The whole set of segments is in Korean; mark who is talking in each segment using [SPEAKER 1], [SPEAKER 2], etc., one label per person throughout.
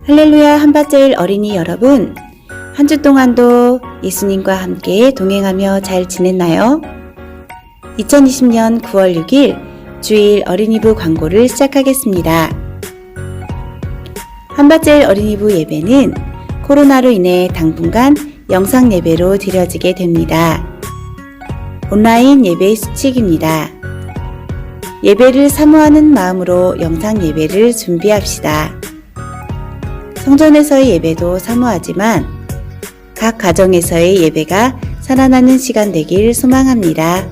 [SPEAKER 1] 할렐루야 한밭제일 어린이 여러분, 한 주 동안도 예수님과 함께 동행하며 잘 지냈나요? 2020년 9월 6일 주일 어린이부 광고를 시작하겠습니다. 한밭제일 어린이부 예배는 코로나로 인해 당분간 영상 예배로 드려지게 됩니다. 온라인 예배 수칙입니다. 예배를 사모하는 마음으로 영상 예배를 준비합시다. 성전에서의 예배도 사모하지만 각 가정에서의 예배가 살아나는 시간 되길 소망합니다.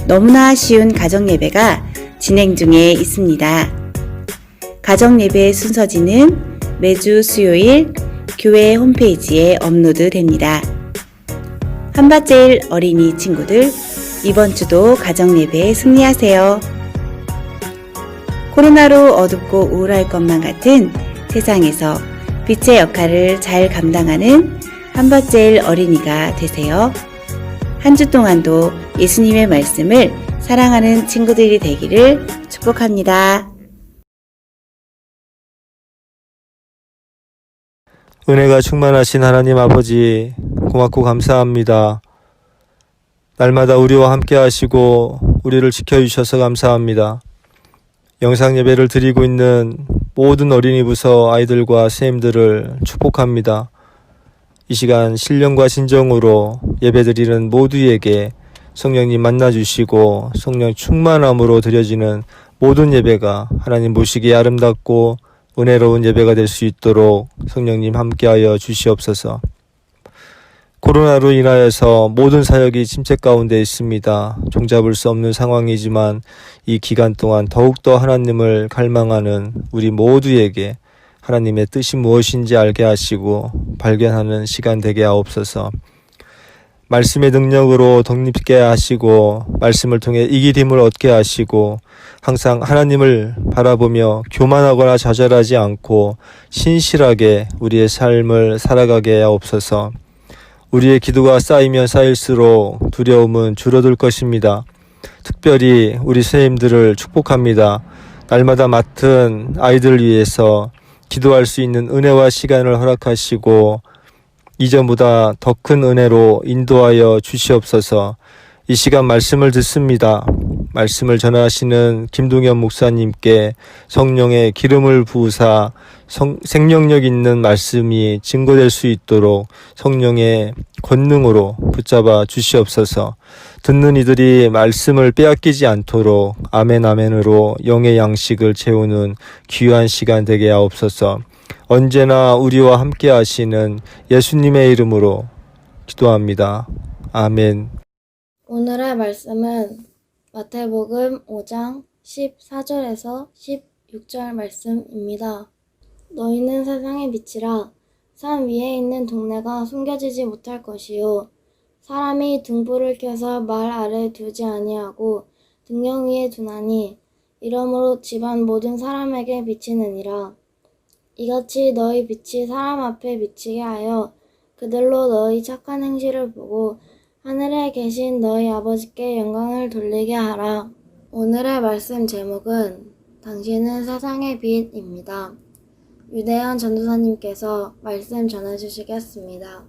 [SPEAKER 1] 너무나 쉬운 가정 예배가 진행 중에 있습니다. 가정 예배 순서지는 매주 수요일 교회 홈페이지에 업로드됩니다. 한밭제일 어린이 친구들, 이번 주도 가정 예배에 승리하세요. 코로나로 어둡고 우울할 것만 같은 세상에서 빛의 역할을 잘 감당하는 한밭제일 어린이가 되세요. 한 주 동안도 예수님의 말씀을 사랑하는 친구들이 되기를 축복합니다.
[SPEAKER 2] 은혜가 충만하신 하나님 아버지, 고맙고 감사합니다. 날마다 우리와 함께 하시고 우리를 지켜주셔서 감사합니다. 영상 예배를 드리고 있는 모든 어린이 부서 아이들과 선생님들을 축복합니다. 이 시간 신령과 진정으로 예배드리는 모두에게 성령님 만나주시고 성령 충만함으로 드려지는 모든 예배가 하나님 보시기에 아름답고 은혜로운 예배가 될 수 있도록 성령님 함께하여 주시옵소서. 코로나로 인하여서 모든 사역이 침체 가운데 있습니다. 종잡을 수 없는 상황이지만 이 기간 동안 더욱더 하나님을 갈망하는 우리 모두에게 하나님의 뜻이 무엇인지 알게 하시고 발견하는 시간 되게 하옵소서. 말씀의 능력으로 독립있게 하시고 말씀을 통해 이길 힘을 얻게 하시고 항상 하나님을 바라보며 교만하거나 좌절하지 않고 신실하게 우리의 삶을 살아가게 하옵소서. 우리의 기도가 쌓이면 쌓일수록 두려움은 줄어들 것입니다. 특별히 우리 선생님들을 축복합니다. 날마다 맡은 아이들을 위해서 기도할 수 있는 은혜와 시간을 허락하시고 이전보다 더 큰 은혜로 인도하여 주시옵소서. 이 시간 말씀을 듣습니다. 말씀을 전하시는 김동현 목사님께 성령의 기름을 부으사 생명력 있는 말씀이 증거될 수 있도록 성령의 권능으로 붙잡아 주시옵소서. 듣는 이들이 말씀을 빼앗기지 않도록 아멘 아멘으로 영의 양식을 채우는 귀한 시간 되게 하옵소서. 언제나 우리와 함께 하시는 예수님의 이름으로 기도합니다. 아멘.
[SPEAKER 3] 오늘의 말씀은 마태복음 5장 14절에서 16절 말씀입니다. 너희는 세상의 빛이라. 산 위에 있는 동네가 숨겨지지 못할 것이요 사람이 등불을 켜서 말 아래 두지 아니하고 등경 위에 두나니 이러므로 집안 모든 사람에게 비치느니라. 이같이 너희 빛이 사람 앞에 비치게 하여 그들로 너희 착한 행실을 보고 하늘에 계신 너희 아버지께 영광을 돌리게 하라. 오늘의 말씀 제목은 당신은 세상의 빛입니다. 유대현 전도사님께서 말씀 전해주시겠습니다.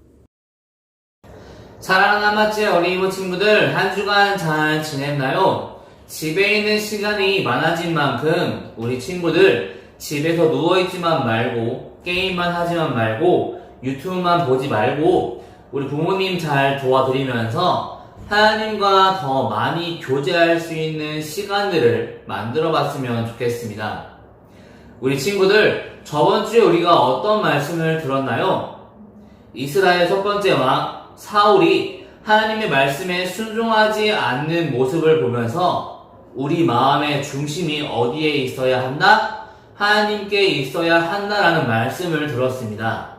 [SPEAKER 4] 사랑하는 한밭제일 어린이부 친구들, 한 주간 잘 지냈나요? 집에 있는 시간이 많아진 만큼 우리 친구들 집에서 누워있지만 말고 게임만 하지만 말고 유튜브만 보지 말고 우리 부모님 잘 도와드리면서 하나님과 더 많이 교제할 수 있는 시간들을 만들어 봤으면 좋겠습니다. 우리 친구들, 저번 주에 우리가 어떤 말씀을 들었나요? 이스라엘 첫 번째 왕 사울이 하나님의 말씀에 순종하지 않는 모습을 보면서 우리 마음의 중심이 어디에 있어야 한다? 하나님께 있어야 한다라는 말씀을 들었습니다.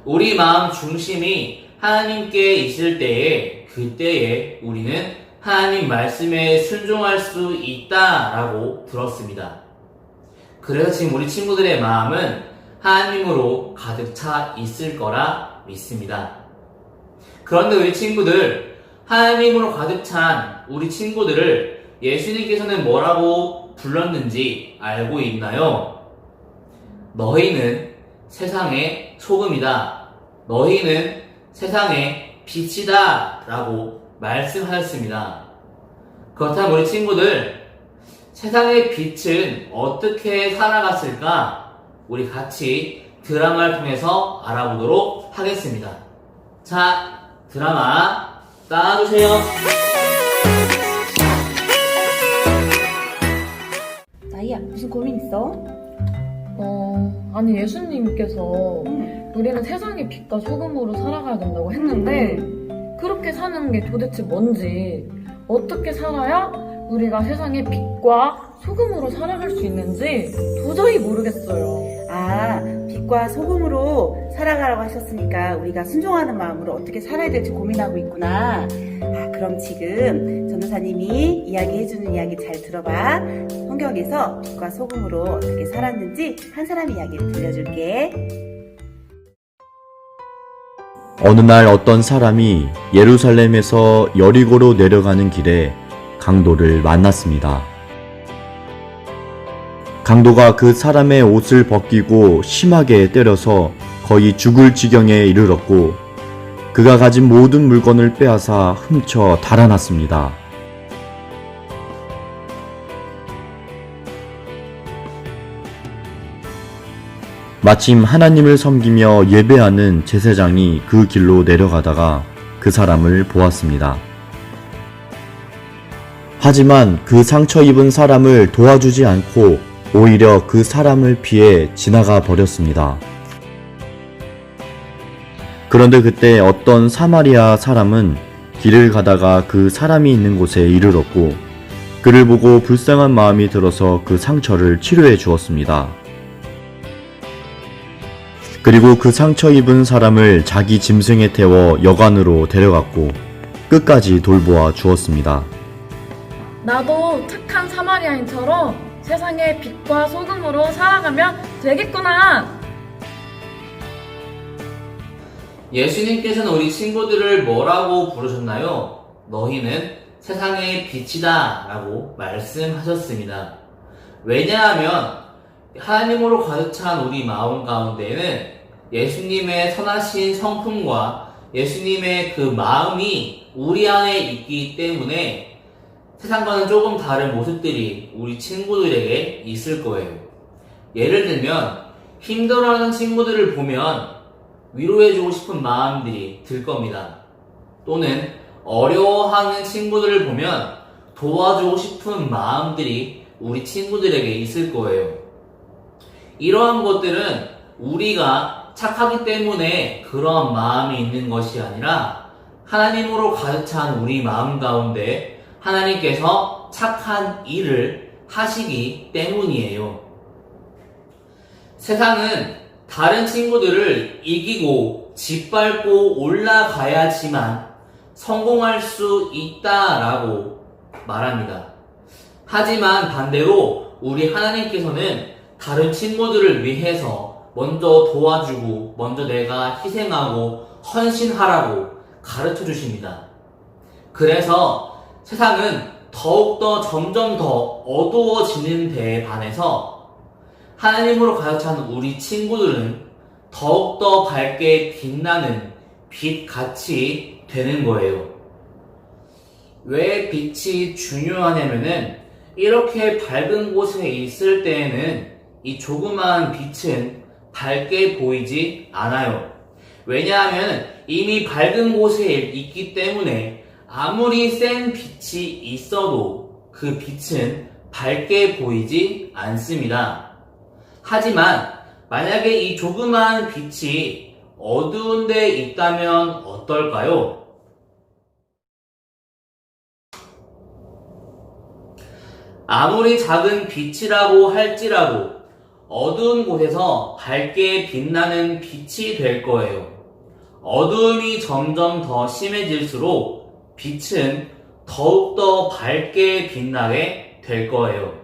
[SPEAKER 4] 우리 마음 중심이 하나님께 있을 때에 그때에 우리는 하나님 말씀에 순종할 수 있다라고 들었습니다. 그래서 지금 우리 친구들의 마음은 하나님으로 가득 차 있을 거라 믿습니다. 그런데 우리 친구들, 하나님으로 가득 찬 우리 친구들을 예수님께서는 뭐라고 불렀는지 알고 있나요? 너희는 세상의 소금이다. 너희는 세상의 빛이다. 라고 말씀하셨습니다. 그렇다면 우리 친구들, 세상의 빛은 어떻게 살아갔을까? 우리 같이 드라마를 통해서 알아보도록 하겠습니다. 자, 드라마 따라주세요.
[SPEAKER 1] 나이야, 무슨 고민 있어?
[SPEAKER 5] 아니 예수님께서 우리는 세상의 빛과 소금으로 살아가야 된다고 했는데 그렇게 사는 게 도대체 뭔지, 어떻게 살아야 우리가 세상의 빛과 소금으로 살아갈 수 있는지 도저히 모르겠어요.
[SPEAKER 1] 아, 빛과 소금으로 살아가라고 하셨으니까 우리가 순종하는 마음으로 어떻게 살아야 될지 고민하고 있구나. 아, 그럼 지금 전도사님이 이야기해주는 이야기 잘 들어봐. 성경에서 빛과 소금으로 어떻게 살았는지 한 사람의 이야기를 들려줄게.
[SPEAKER 6] 어느 날 어떤 사람이 예루살렘에서 여리고로 내려가는 길에 강도를 만났습니다. 강도가 그 사람의 옷을 벗기고 심하게 때려서 거의 죽을 지경에 이르렀고 그가 가진 모든 물건을 빼앗아 훔쳐 달아났습니다. 마침 하나님을 섬기며 예배하는 제사장이 그 길로 내려가다가 그 사람을 보았습니다. 하지만 그 상처 입은 사람을 도와주지 않고 오히려 그 사람을 피해 지나가 버렸습니다. 그런데 그때 어떤 사마리아 사람은 길을 가다가 그 사람이 있는 곳에 이르렀고 그를 보고 불쌍한 마음이 들어서 그 상처를 치료해 주었습니다. 그리고 그 상처 입은 사람을 자기 짐승에 태워 여관으로 데려갔고 끝까지 돌보아 주었습니다.
[SPEAKER 5] 나도 착한 사마리아인처럼 세상의 빛과 소금으로 살아가면 되겠구나.
[SPEAKER 4] 예수님께서는 우리 친구들을 뭐라고 부르셨나요? 너희는 세상의 빛이다 라고 말씀하셨습니다. 왜냐하면 하나님으로 가득 찬 우리 마음 가운데에는 예수님의 선하신 성품과 예수님의 그 마음이 우리 안에 있기 때문에 세상과는 조금 다른 모습들이 우리 친구들에게 있을 거예요. 예를 들면 힘들어하는 친구들을 보면 위로해주고 싶은 마음들이 들 겁니다. 또는 어려워하는 친구들을 보면 도와주고 싶은 마음들이 우리 친구들에게 있을 거예요. 이러한 것들은 우리가 착하기 때문에 그러한 마음이 있는 것이 아니라 하나님으로 가득 찬 우리 마음 가운데 하나님께서 착한 일을 하시기 때문이에요. 세상은 다른 친구들을 이기고 짓밟고 올라가야지만 성공할 수 있다라고 말합니다. 하지만 반대로 우리 하나님께서는 다른 친구들을 위해서 먼저 도와주고 먼저 내가 희생하고 헌신하라고 가르쳐 주십니다. 그래서 세상은 더욱더 점점 더 어두워지는 데에 반해서 하나님으로 가득 찬 우리 친구들은 더욱더 밝게 빛나는 빛같이 되는 거예요. 왜 빛이 중요하냐면은 이렇게 밝은 곳에 있을 때에는 이 조그마한 빛은 밝게 보이지 않아요. 왜냐하면 이미 밝은 곳에 있기 때문에 아무리 센 빛이 있어도 그 빛은 밝게 보이지 않습니다. 하지만 만약에 이 조그마한 빛이 어두운 데 있다면 어떨까요? 아무리 작은 빛이라고 할지라도 어두운 곳에서 밝게 빛나는 빛이 될 거예요. 어두움이 점점 더 심해질수록 빛은 더욱더 밝게 빛나게 될 거예요.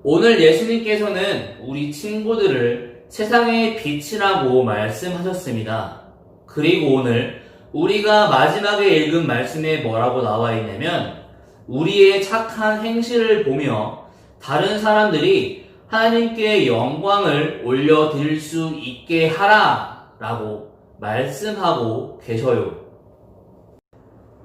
[SPEAKER 4] 오늘 예수님께서는 우리 친구들을 세상의 빛이라고 말씀하셨습니다. 그리고 오늘 우리가 마지막에 읽은 말씀에 뭐라고 나와 있냐면 우리의 착한 행실을 보며 다른 사람들이 하나님께 영광을 올려드릴 수 있게 하라 라고 말씀하고 계셔요.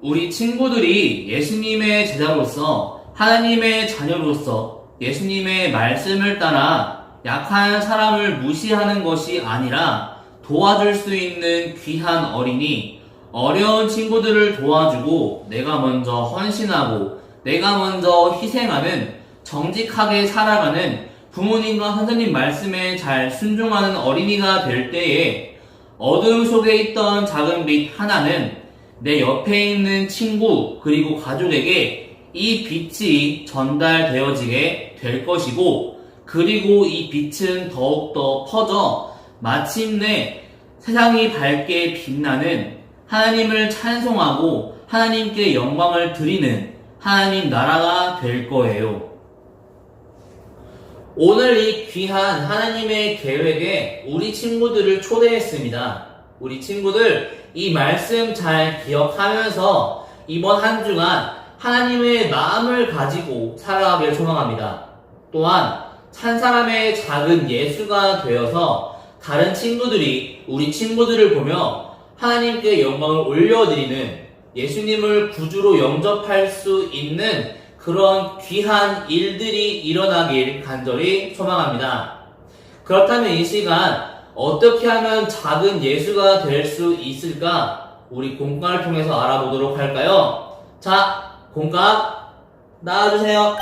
[SPEAKER 4] 우리 친구들이 예수님의 제자로서 하나님의 자녀로서 예수님의 말씀을 따라 약한 사람을 무시하는 것이 아니라 도와줄 수 있는 귀한 어린이, 어려운 친구들을 도와주고 내가 먼저 헌신하고 내가 먼저 희생하는 정직하게 살아가는 부모님과 선생님 말씀에 잘 순종하는 어린이가 될 때에 어둠 속에 있던 작은 빛 하나는 내 옆에 있는 친구 그리고 가족에게 이 빛이 전달되어지게 될 것이고, 그리고 이 빛은 더욱더 퍼져 마침내 세상이 밝게 빛나는 하나님을 찬송하고 하나님께 영광을 드리는 하나님 나라가 될 거예요. 오늘 이 귀한 하나님의 계획에 우리 친구들을 초대했습니다. 우리 친구들 이 말씀 잘 기억하면서 이번 한 주간 하나님의 마음을 가지고 살아가길 소망합니다. 또한 한 사람의 작은 예수가 되어서 다른 친구들이 우리 친구들을 보며 하나님께 영광을 올려드리는, 예수님을 구주로 영접할 수 있는 그런 귀한 일들이 일어나길 간절히 소망합니다. 그렇다면 이 시간 어떻게 하면 작은 예수가 될 수 있을까? 우리 공과를 통해서 알아보도록 할까요? 자, 공과 나와주세요.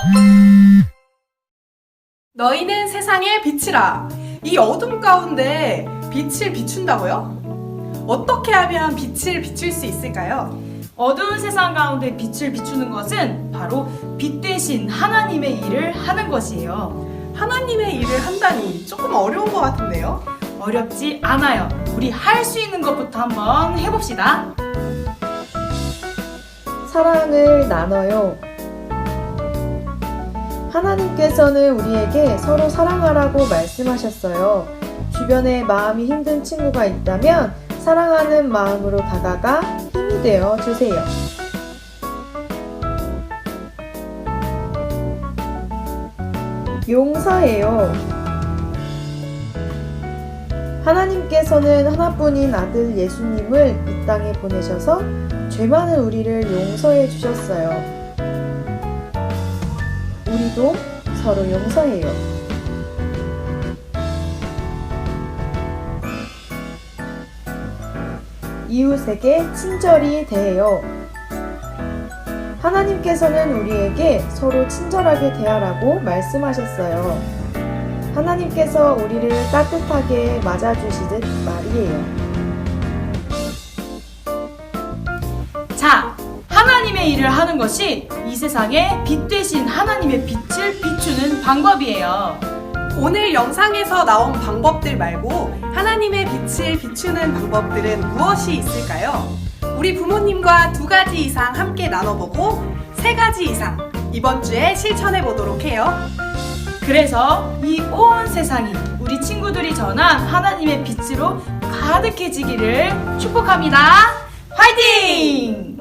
[SPEAKER 7] 너희는 세상의 빛이라. 이 어둠 가운데 빛을 비춘다고요? 어떻게 하면 빛을 비출 수 있을까요?
[SPEAKER 8] 어두운 세상 가운데 빛을 비추는 것은 바로 빛 대신 하나님의 일을 하는 것이에요.
[SPEAKER 7] 하나님의 일을 한다니 조금 어려운 것 같은데요?
[SPEAKER 8] 어렵지 않아요. 우리 할 수 있는 것부터 한번 해봅시다.
[SPEAKER 9] 사랑을 나눠요. 하나님께서는 우리에게 서로 사랑하라고 말씀하셨어요. 주변에 마음이 힘든 친구가 있다면 사랑하는 마음으로 다가가 힘이 되어 주세요. 용서해요. 하나님께서는 하나뿐인 아들 예수님을 이 땅에 보내셔서 죄 많은 우리를 용서해 주셨어요. 우리도 서로 용서해요. 이웃에게 친절히 대해요. 하나님께서는 우리에게 서로 친절하게 대하라고 말씀하셨어요. 하나님께서 우리를 따뜻하게 맞아주시듯 말이에요.
[SPEAKER 8] 자, 하나님의 일을 하는 것이 이 세상에 빛 대신 하나님의 빛을 비추는 방법이에요.
[SPEAKER 7] 오늘 영상에서 나온 방법들 말고 하나님의 빛을 비추는 방법들은 무엇이 있을까요? 우리 부모님과 2가지 이상 함께 나눠보고 3가지 이상 이번 주에 실천해 보도록 해요.
[SPEAKER 8] 그래서 이 온 세상이 우리 친구들이 전한 하나님의 빛으로 가득해지기를 축복합니다. 화이팅!